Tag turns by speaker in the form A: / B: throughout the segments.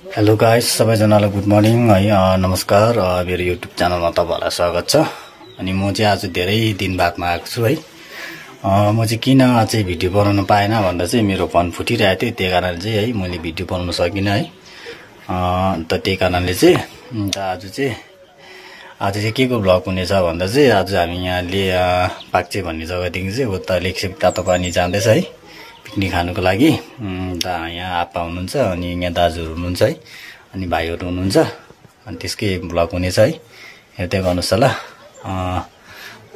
A: Hello guys, सबैजनालाई good morning है। नमस्कार। मेरो युट्युब च्यानलमा तपाईहरुलाई स्वागत छ। अनि म चाहिँ आज धेरै दिन बादमा आएको छु है। म चाहिँ किन चाहिँ भिडियो बनाउन पाएन भन्दा चाहिँ मेरो फोन फुटिरहेको थियो, त्यही कारणले चाहिँ है मैले भिडियो बनाउन सकिनँ है। त त्यही कारणले चाहिँ आज चाहिँ के को भ्लग हुनेछ भन्दा चाहिँ आज हामी यहाँले पाक्चे भन्ने जग्गादेखि चाहिँ उता लेकसेप तातो पानी जाँदैछ है पिकनिक खानुको लागि। यहाँ आप्पा हुनुहुन्छ अनि यहाँ दाजुहरू हुनुहुन्छ है, अनि भाइहरू हुनुहुन्छ। अनि त्यसकै भ्लग हुनेछ है, हेर्दै गर्नुहोस् ल।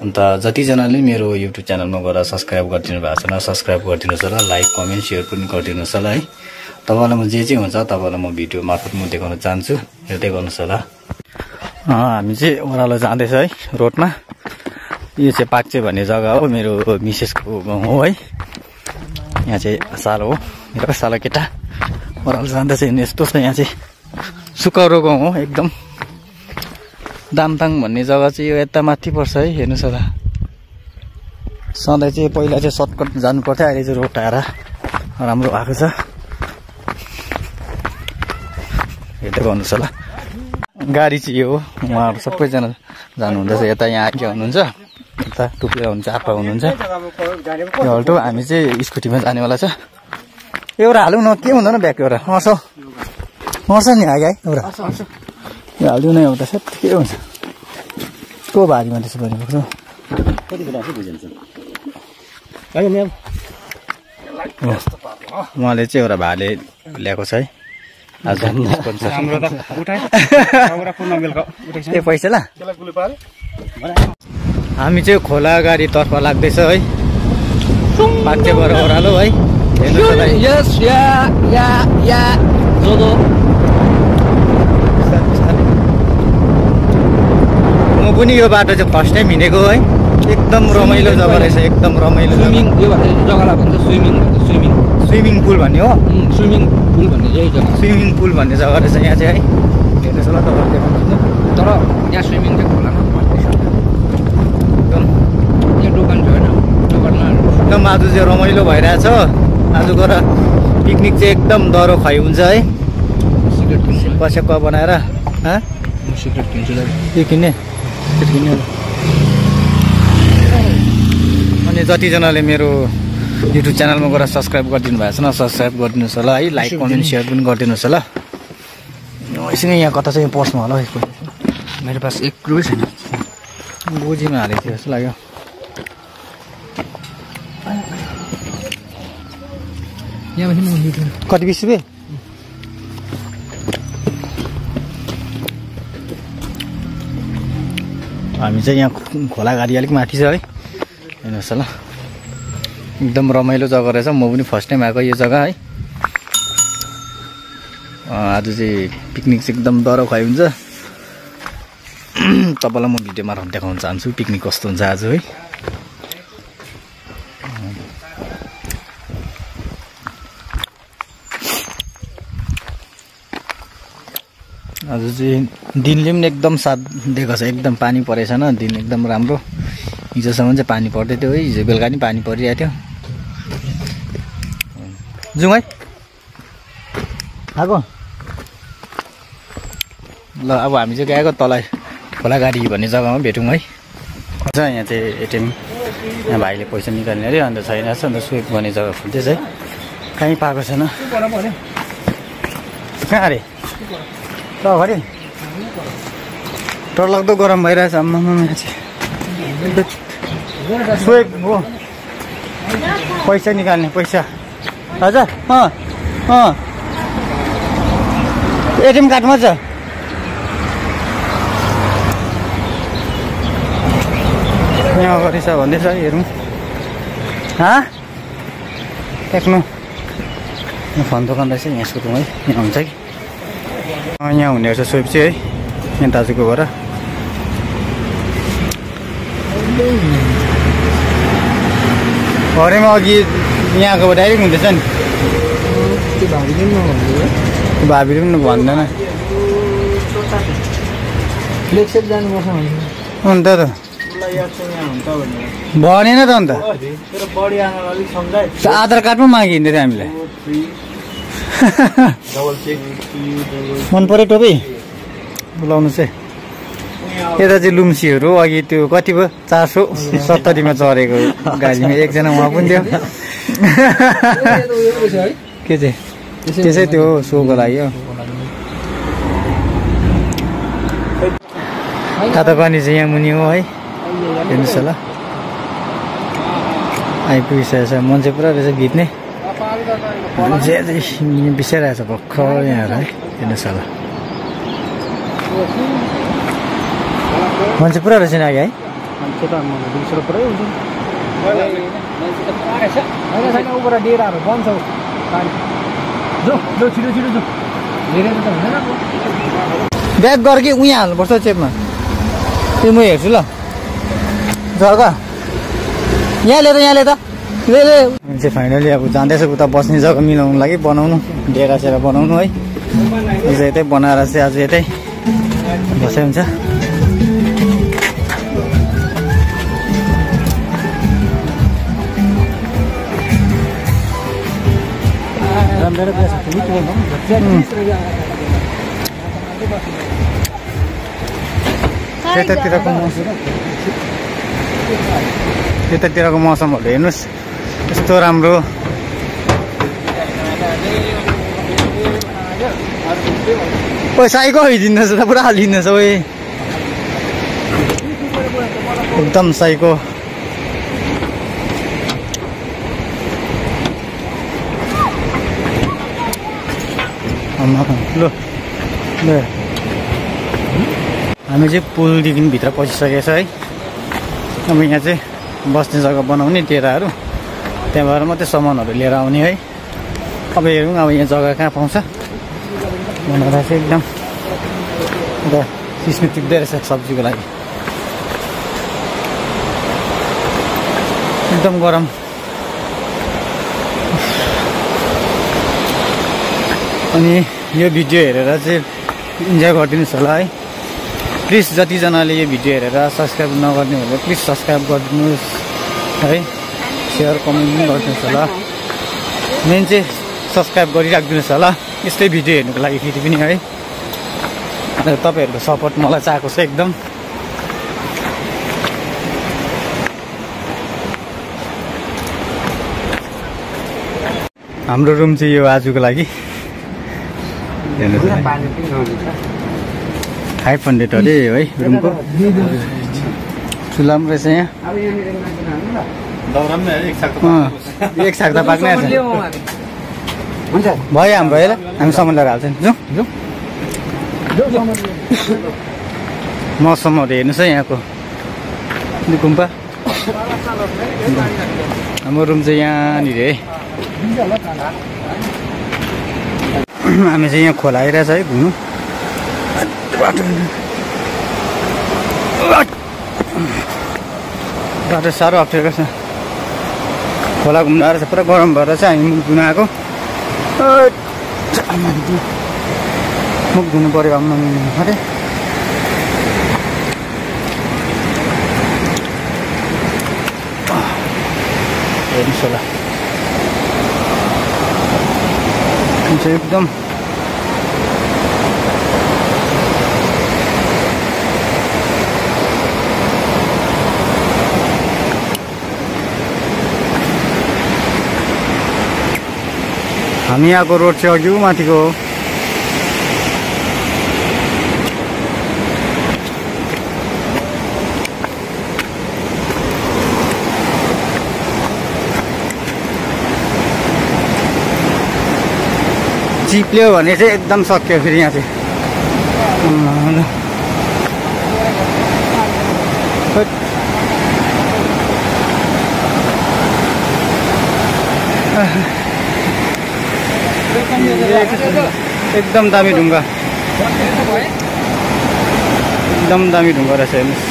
A: अन्त जतिजनाले मेरो युट्युब च्यानलमा गएर सब्सक्राइब गरिदिनु भएको छैन सब्सक्राइब गरिदिनुहोस् ल, लाइक कमेन्ट सेयर पनि गरिदिनुहोस् ल है। तपाईँलाई म जे हुन्छ तपाईँलाई म भिडियो मार्फत म देखाउन चाहन्छु, हेर्दै गर्नुहोस् ल। हामी चाहिँ ओह्रालो जाँदैछ है रोडमा। यो चाहिँ पाक्चे भन्ने जग्गा हो, मेरो मिसेसको गाउँ हो है। यहाँ चाहिँ सालो हो, मेरो सालो केटा ओह्रालो जाँदैछ। यस्तो छ यहाँ चाहिँ सुकाउरो गाउँ हो एकदम। दामताङ भन्ने जग्गा चाहिँ यो यता माथि पर्छ है, हेर्नुहोस् होला। सधैँ चाहिँ पहिला चाहिँ सर्टकट जानु पर्थ्यो, अहिले चाहिँ रोड आएर राम्रो भएको छ, हेर्दै गर्नुहोस् होला। गाडी चाहिँ यो हो, उहाँहरू सबैजना जानुहुँदैछ। यता यहाँ आइके हुनुहुन्छ, यता टुप्लिया हुनुहुन्छ, आप्पा हुनुहुन्छ। यो हल्टो हामी चाहिँ स्कुटीमा जानेवाला छ। एउटा हालौँ न, के हुँदैन ब्याग एउटा मर्छ नि आगे है एउटा यो हालिदिउँ न एउटा सेट के हुन्छ को भारीमा त्यसो गरेको उहाँले चाहिँ एउटा भाले ल्याएको छ है आज। ए पैसा ल। हामी चाहिँ खोला गाडीतर्फ लाग्दैछ है, पाक्चेबाट ओह्रालो है। म पनि यो बाटो चाहिँ फर्स्ट टाइम हिँडेको है, एकदम रमाइलो जग्गा रहेछ, एकदम रमाइलो।
B: स्विमिङ यो जग्गालाई भन्छ
A: स्विमिङ पुल भन्ने हो,
B: स्विमिङ पुल भन्ने यही जग्गा,
A: स्विमिङ पुल भन्ने जग्गा रहेछ यहाँ चाहिँ है। हेर्नुहोस् ल तपाईँले,
B: तर यहाँ स्विमिङ चाहिँ खोलामा भन्दैछ। यहाँ दोकान छ होइन, दोकानमा
A: एकदम आज चाहिँ रमाइलो भइरहेछ। आज गएर पिकनिक चाहिँ एकदम दह्रो खुवाइ हुन्छ है।
B: सिगरेट किन्छु,
A: पसेक्वा बनाएर
B: सिगरेट किन्छु
A: के किन्ने अनि जतिजनाले मेरो युट्युब च्यानलमा गएर सब्सक्राइब गरिदिनु भएको छैन सब्सक्राइब गरिदिनुहोस् होला है, लाइक कमेन्ट सेयर पनि गरिदिनुहोस् होला। एकछिन यहाँ कता चाहिँ पर्समा होला है,
B: मेरो पास 1 रुपियाँ छैन,
A: गोजीमा हालेको थियो जस्तो लाग्यो।
B: यहाँ
A: कति 20 रुपियाँ? हामी चाहिँ यहाँ खोला गाडी अलिक माथि छ है, हेर्नुहोस् ल। एकदम रमाइलो जग्गा रहेछ, म पनि फर्स्ट टाइम आएको यो जग्गा है। आज चाहिँ पिकनिक चाहिँ एकदम दह्रो खुवाइ हुन्छ। तपाईँलाई म भिडियो मार्फत देखाउन चाहन्छु पिकनिक कस्तो हुन्छ आज है। आज चाहिँ दिनले पनि एकदम साथ दिएको छ, एकदम पानी परेको छैन, दिन एकदम राम्रो। हिजोसम्म चाहिँ पानी पर्दै थियो है, हिजो बेलुका नि पानी परिरहेको थियो। जाउँ है आएको ल। अब हामी चाहिँ गएको तल खोला गाडी भन्ने जग्गामा भेटौँ है। यहाँ चाहिँ एटिएम, यहाँ भाइले पैसा निकाल्ने अरे, अन्त छैन छ, अन्त स्विप भन्ने जग्गा खुल्दैछ है, कहीँ पाएको छैन। कहाँ अरे घरि डरलाग्दो गरम भइरहेछ। आम्मामा स्विप हो, पैसा निकाल्ने पैसा हजुर। एटिएम कार्डमा छ। यहाँ अगाडि छ भन्दैछ, हेरौँ। टेक्नो फोन दोकान रहेछ, यहाँ सोधौँ है, यहाँ हुन्छ कि यहाँ हुने रहेछ स्विप चाहिँ है, यहाँ दाजुको घर। घरैमा अघि यहाँको डाइरेक्ट हुँदैछ नि, भाबीले पनि भन्दैन। अन्त त भनेन त, अन्त आधार कार्ड पो मागिहिँदै थियो हामीलाई। मन पर्यो टोपी बोलाउनु चाहिँ यता चाहिँ लुम्सीहरू अघि त्यो कति भयो 470 मा चढेको गाडीमा एकजना उहाँ पनि थियो के चाहिँ त्यसै त्यो सोको लागि हो तातो पानी चाहिँ यहाँ मुनि हो है हेर्नुहोस् होला आइपुगिसकेको छ मान्छे पुरा रहेछ भित्ने मान्छे बिसाइरहेको छ भर्खर यहाँ है हेर्नुहोस् होला मान्छे पुरा रहेछ नि अघि है ब्याक गर कि उहाँ हाल्नुपर्छ चेपमा त्यो म हेर्छु ल जग्गा यहाँ ले त ले चाहिँ फाइनली अब जाँदैछ उता बस्ने जग्गा मिलाउनु लागि बनाउनु डेरा सेरा बनाउनु है यतै बनाएर चाहिँ आज यतै बसाइ हुन्छ त्यतातिरको मौसमहरू हेर्नुहोस् यस्तो राम्रो साइको हिँड्दैछ त पुरा हालिदिँदैछ ओ एकदम साइको ल हामी चाहिँ पुलदेखि भित्र पसिसकेको छ है अब यहाँ चाहिँ बस्ने जग्गा बनाउने डेराहरू त्यहाँबाट मात्रै सामानहरू लिएर आउने है अब हेरौँ अब यहाँ जग्गा कहाँ पाउँछ भनेर चाहिँ एकदम अन्त सिस्नु टिप्दै रहेछ सब्जीको लागि एकदम गरम अनि यो भिडियो हेरेर चाहिँ इन्जोय गरिदिनुहोस् होला है प्लिज जतिजनाले यो भिडियो हेरेर सब्सक्राइब नगर्ने भने प्लिज सब्सक्राइब गरिदिनुहोस् है सेयर कमेन्ट पनि गरिदिनुहोस् होला मेन चाहिँ सब्सक्राइब गरिराखिदिनुहोस् होला यस्तै भिडियो हेर्नुको लागि फेरि पनि है अन्त तपाईँहरूको सपोर्ट मलाई चाहिएको छ एकदम हाम्रो रुम चाहिँ यो आजको लागि हेर्नुहोस् 500 अरे है रुमको चुला पनि रहेछ यहाँ एक साग त पाक्नै भयो हाम्रो हेर हामी सामान लिएर हाल्छौँ मौसमहरू हेर्नुहोस् है यहाँको गुम्पा हाम्रो रुम चाहिँ यहाँनिर है हामी चाहिँ यहाँ खोला आइरहेछ है घुम्नु बाटो साह्रो अप्ठ्यारो छ खोला घुम्नु आएर चाहिँ पुरा गरम भएर चाहिँ हामी मुख धुन आएको मुख धुनु पऱ्यो अरे हेर्नुहोस् होला एकदम हामी यहाँको रोड चाहिँ अघि माथिको हो चिप्ल्यो भने चाहिँ एकदम सक्यो फेरि यहाँ चाहिँ एकदम दामी ढुङ्गा एकदम दामी ढुङ्गा रहेछ हेर्नुहोस्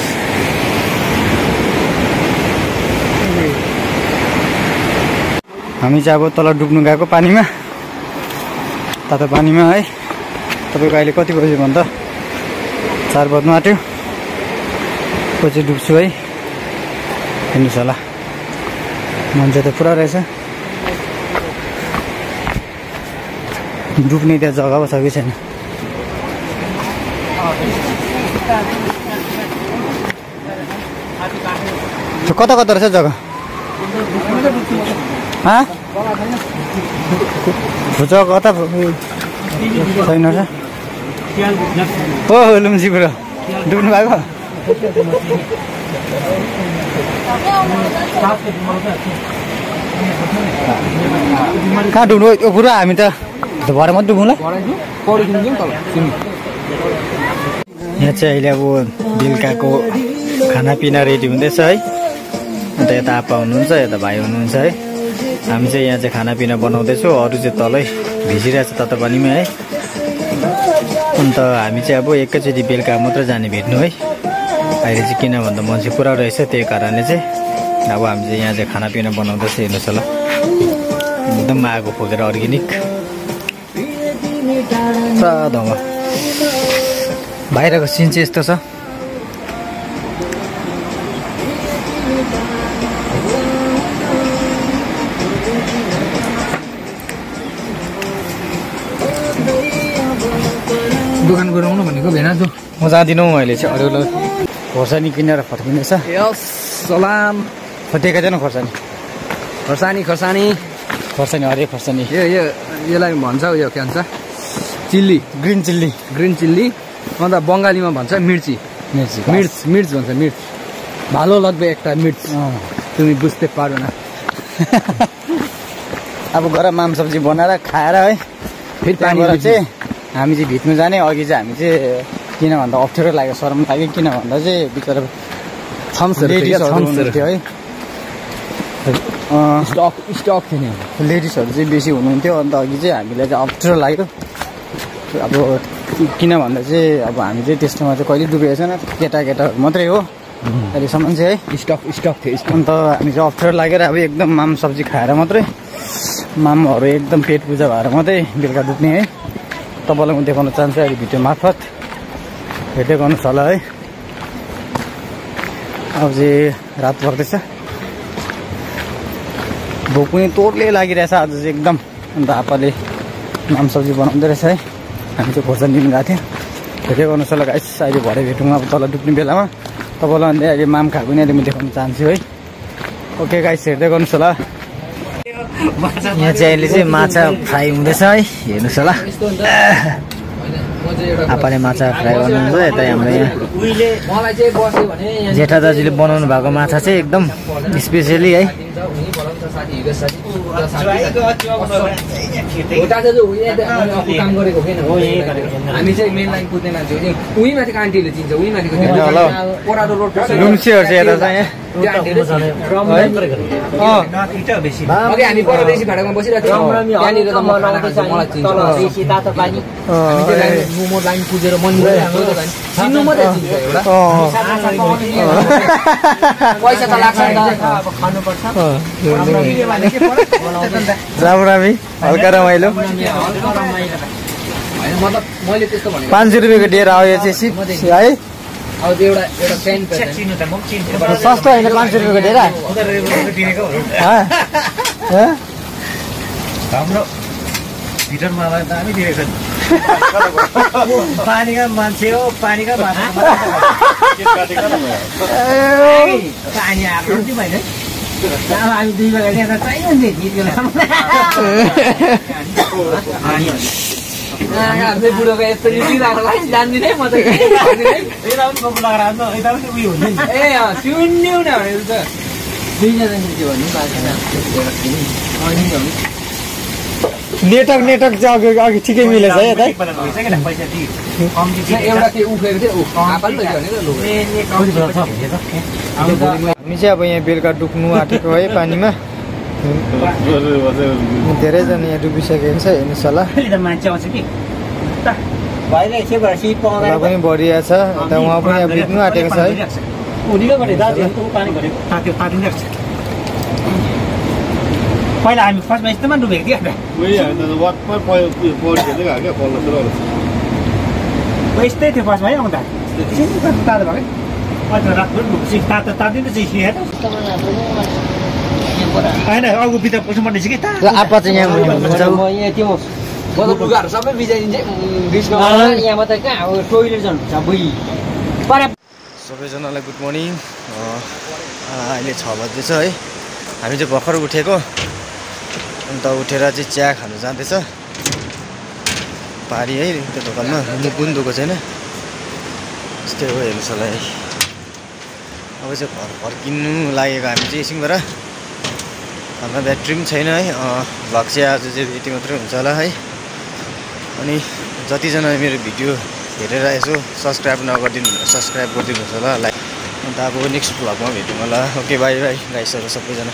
A: हामी चाहिँ अब तल डुब्नु गएको पानीमा तातो पानीमा है तपाईँको अहिले कति बज्यो भन्दा 4 बज्नु आँट्यो पछि डुब्छु है हेर्नुहोस् होला मान्छे त पुरा रहेछ डुब्ने त्यहाँ जग्गा पो छ कि छैन। कता कता रहेछ जग्गा? जग्गा कता छैन र? हो लुम्सीपुर डुब्नु भएको? कहाँ डुब्नु यो पुरा? हामी त भरे मात्रै डुब्नुला। यहाँ चाहिँ अहिले अब बेलुकाको खानापिना रेडी हुँदैछ है। अन्त यता आप्पा हुनुहुन्छ, यता भाइ हुनुहुन्छ है। हामी चाहिँ यहाँ चाहिँ खानापिना बनाउँदैछौँ, अरू चाहिँ तलै भिजिरहेछ तातो पानीमा है। अन्त हामी चाहिँ अब एकैचोटि बेलुका मात्र जाने भेट्नु है। अहिले चाहिँ किन भन्दा मान्छे पुरा रहेछ, त्यही कारणले चाहिँ अब हामी चाहिँ यहाँ चाहिँ खानापिना बनाउँदैछ। हेर्नुहोस् होला, एकदम आगो फुकेर अर्ग्यानिक धमा। बाहिरको सिन चाहिँ यस्तो छ।
B: दोकान गराउनु भनेको भेनाजु
A: म जाँदिनँ। अहिले चाहिँ अरूलाई खोर्सानी किनेर फर्किँदैछ।
B: सलाम
A: फटेका छैन खोर्सानी?
B: खोर्सानी खोर्सानी
A: खोर्सानी हरियो खोर्सानी।
B: यसलाई भन्छ यो के भन्छ? Chilli, green chilli. Green chilli अन्त बङ्गालीमा भन्छ मिर्ची। मिर्च भन्छ, मिर्च। भालो लाग्दो एउटा मिर्च। तिमी बुझ्दै पारो न।
A: अब गएर माम सब्जी बनाएर खाएर है। फेरि त्यहाँबाट चाहिँ हामी चाहिँ भित्नु जाने। अघि चाहिँ हामी चाहिँ किन भन्दा अप्ठ्यारो लाग्यो, शरम लाग्यो। किन भन्दा चाहिँ बिचरा लेडिजहरू थियो है।
B: स्टक थिएन,
A: लेडिजहरू चाहिँ बेसी हुनुहुन्थ्यो। अन्त अघि चाहिँ हामीलाई चाहिँ अप्ठ्यारो लाग्यो। अब किन भन्दा चाहिँ अब हामी चाहिँ त्यस्तोमा चाहिँ कहिले डुबेको छैन, केटाकेटाहरू मात्रै हो अहिलेसम्म चाहिँ है।
B: स्टक थियो।
A: अन्त हामी चाहिँ अप्ठ्यारो लागेर अब एकदम माम सब्जी खाएर मात्रै, मामहरू एकदम पेट पूजा भएर मात्रै बेलुका डुब्ने है। तपाईँलाई म देखाउन चाहन्छु अहिले भिडियो मार्फत, हेर्दै गर्नुहोस् होला है। अब चाहिँ रात पर्दैछ, भोक पनि तोडले लागिरहेछ आज चाहिँ एकदम। अन्त आप्पाले माम सब्जी बनाउँदै रहेछ है। हामी चाहिँ खोर्सानी दिनु गएको थियौँ। हेर्दै गर्नुहोस् होला गाइस, अहिले भरे भेटौँ अब तल डुब्ने बेलामा। तपाईँलाई अन्त अहिले माम खाएको नि अहिले म देखाउन चाहन्छु है। ओके गाइस, हेर्दै गर्नुहोस् होला। यहाँ चाहिँ अहिले चाहिँ माछा फ्राई हुँदैछ है, हेर्नुहोस् होला। आप्पाले माछा फ्राई गर्नुहुन्छ। यता हाम्रो यहाँ जेठा दाजुले बनाउनु भएको माछा चाहिँ एकदम स्पेसियली है। लुम्सीहरू चाहिँ यता चाहिँ
B: हामी परदेशी भाडामा बसिरहेको थियौँ। त्यहाँनिर त मलाई चिन्छ, मोमो लाइन कुदेर चिन्नु मात्रै चिन्छ एउटा। पैसा त लाग्छ नि त, अब खानुपर्छ।
A: रामरामी हल्का रमाइलो।
B: मतलब मैले त्यस्तो भनेको
A: 500 रुपियाँको डेरा हो यो चाहिँ है।
B: अब त्यो एउटा प्यान्ट
A: सस्तो होइन 500 रुपियाँको डेरा।
C: हाम्रो भिटरमा दामी दिएको छ। पानीका मान्छे हो, पानीका मान्छे पानी आएको भएन। हामी 2 बेला त्यहाँ चाहियो नि
B: बुढोको यस्तो जान्दिनँ म त। ए सुन्यौ न भनेर त 2जना मिल्यो भने
A: नेटवर्क चाहिँ अघि ठिकै मिलेछ है यता।
B: एउटा के उखेको थियो
A: हामी चाहिँ अब यहाँ बेलुका डुब्नु आँटेको है पानीमा। धेरैजना यहाँ डुबिसकेको छ, हेर्नुहोस् होला।
C: मान्छे आउँछ कि
A: पनि बढिया छ। अन्त उहाँ पनि अब बित्नु आँटेको छ है।
C: पहिला हामी फर्स्टमा यस्तोमा डुबेको थियो। यस्तै थियो फर्स्टमा है आउँदा तातो भएको तातिँदै चाहिँ होइन अघि भित्र पस्नुपर्ने कि
A: आप्पा चाहिँ यहाँ
B: मतलब लुगाहरू सबै बिजाइदिन्छ
C: यहाँ मात्रै कहाँ अब टोइलेट जानु सबै
A: सबैजनालाई गुड मर्निङ। अहिले 6 बज्दैछ है। हामी चाहिँ भर्खर उठेको, अन्त उठेर चाहिँ चिया खानु जाँदैछ पारी है। त्यो दोकानमा मुख पनि दुःखो छैन, त्यस्तै हो हेर्नुहोस् होला है। अब चाहिँ घर फर्किनु लागेको हामी चाहिँ एकछिनबाट। हाम्रो ब्याट्री पनि छैन है। भ्लग चाहिँ आज चाहिँ यति मात्रै हुन्छ होला है। अनि जतिजना मेरो भिडियो हेरेर यसो सब्सक्राइब गरिदिनुहोस् होला लाइक। अन्त अब नेक्स्ट भ्लगमा भेटौँ होला। ओके बाई बाई गाइसहरू सबैजना।